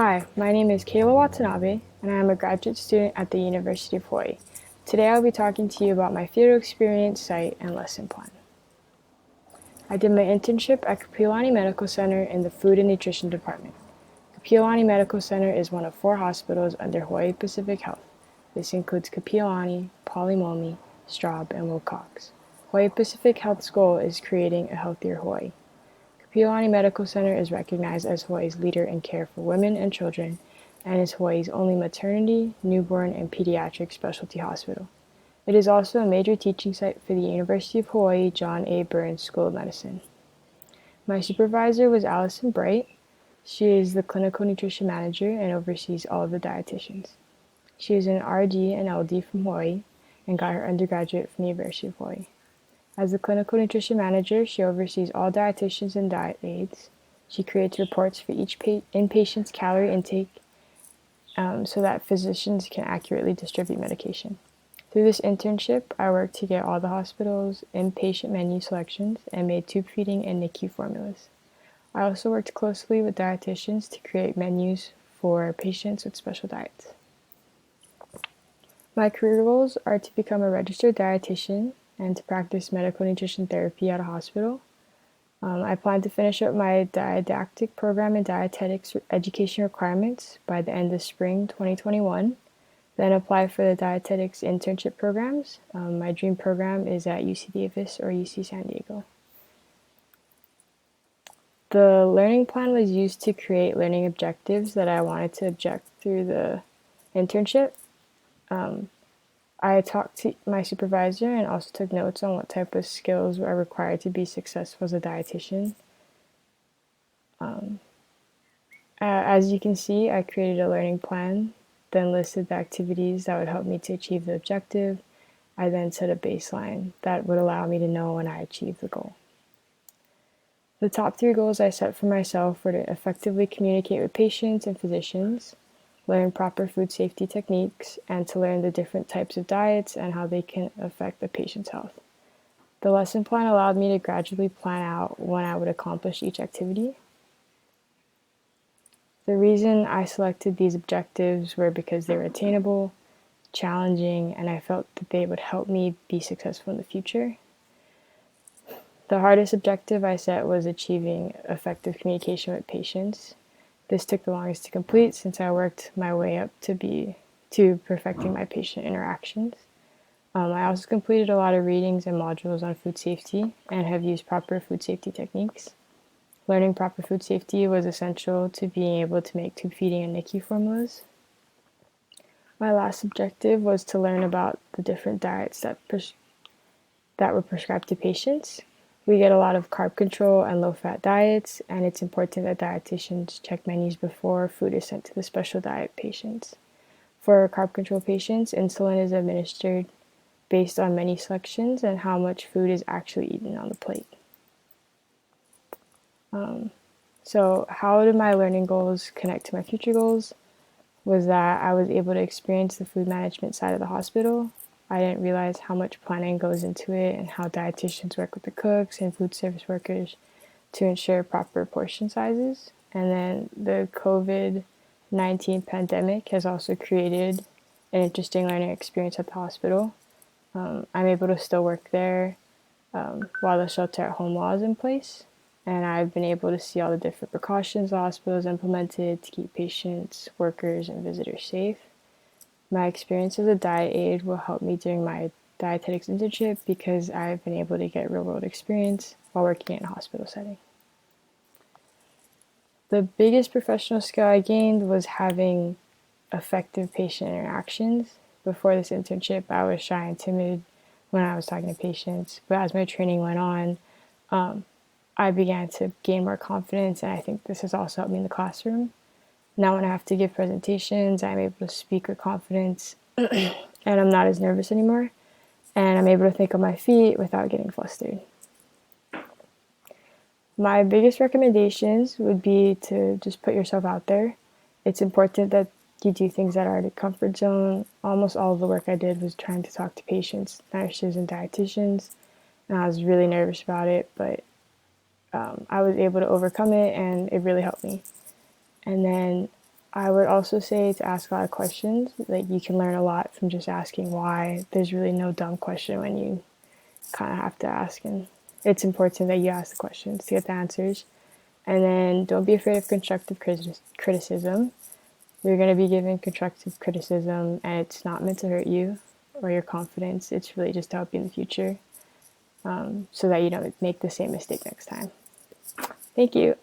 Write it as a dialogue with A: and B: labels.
A: Hi, my name is Kayla Watanabe, and I am a graduate student at the University of Hawaii. Today I'll be talking to you about my field experience site and lesson plan. I did my internship at Kapiolani Medical Center in the Food and Nutrition Department. Kapiolani Medical Center is one of 4 hospitals under Hawaii Pacific Health. This includes Kapiolani, Polimomi, Straub, and Wilcox. Hawaii Pacific Health's goal is creating a healthier Hawaii. Kapiolani Medical Center is recognized as Hawaii's leader in care for women and children and is Hawaii's only maternity, newborn, and pediatric specialty hospital. It is also a major teaching site for the University of Hawaii John A. Burns School of Medicine. My supervisor was Allison Bright. She is the clinical nutrition manager and oversees all of the dietitians. She is an RD and LD from Hawaii and got her undergraduate from the University of Hawaii. As the clinical nutrition manager, she oversees all dietitians and diet aides. She creates reports for each inpatient's calorie intake so that physicians can accurately distribute medication. Through this internship, I worked to get all the hospital's inpatient menu selections and made tube feeding and NICU formulas. I also worked closely with dietitians to create menus for patients with special diets. My career goals are to become a registered dietitian and to practice medical nutrition therapy at a hospital. I plan to finish up my didactic program in dietetics education requirements by the end of spring 2021, then apply for the dietetics internship programs. My dream program is at UC Davis or UC San Diego. The learning plan was used to create learning objectives that I wanted to object through the internship. I talked to my supervisor and also took notes on what type of skills are required to be successful as a dietitian. As you can see, I created a learning plan, then listed the activities that would help me to achieve the objective. I then set a baseline that would allow me to know when I achieved the goal. The top 3 goals I set for myself were to effectively communicate with patients and physicians, learn proper food safety techniques, and to learn the different types of diets and how they can affect the patient's health. The lesson plan allowed me to gradually plan out when I would accomplish each activity. The reason I selected these objectives were because they were attainable, challenging, and I felt that they would help me be successful in the future. The hardest objective I set was achieving effective communication with patients. This took the longest to complete since I worked my way up to perfecting my patient interactions. I also completed a lot of readings and modules on food safety and have used proper food safety techniques. Learning proper food safety was essential to being able to make tube feeding and NICU formulas. My last objective was to learn about the different diets that were prescribed to patients. We get a lot of carb control and low-fat diets, and it's important that dietitians check menus before food is sent to the special diet patients. For carb control patients, insulin is administered based on menu selections and how much food is actually eaten on the plate. So how did my learning goals connect to my future goals? Was that I was able to experience the food management side of the hospital. I didn't realize how much planning goes into it and how dietitians work with the cooks and food service workers to ensure proper portion sizes. And then the COVID-19 pandemic has also created an interesting learning experience at the hospital. I'm able to still work there while the shelter-at-home law is in place. And I've been able to see all the different precautions the hospital has implemented to keep patients, workers, and visitors safe. My experience as a diet aide will help me during my dietetics internship because I've been able to get real-world experience while working in a hospital setting. The biggest professional skill I gained was having effective patient interactions. Before this internship, I was shy and timid when I was talking to patients, but as my training went on, I began to gain more confidence, and I think this has also helped me in the classroom. Now when I have to give presentations, I'm able to speak with confidence and I'm not as nervous anymore. And I'm able to think on my feet without getting flustered. My biggest recommendations would be to just put yourself out there. It's important that you do things that are out of your comfort zone. Almost all of the work I did was trying to talk to patients, nurses, and dietitians. And I was really nervous about it, but I was able to overcome it and it really helped me. And then I would also say to ask a lot of questions. Like, you can learn a lot from just asking why. There's really no dumb question when you kind of have to ask, and it's important that you ask the questions to get the answers. And then don't be afraid of constructive criticism. You're going to be given constructive criticism, and it's not meant to hurt you or your confidence. It's really just to help you in the future, so that you don't make the same mistake next time. Thank you.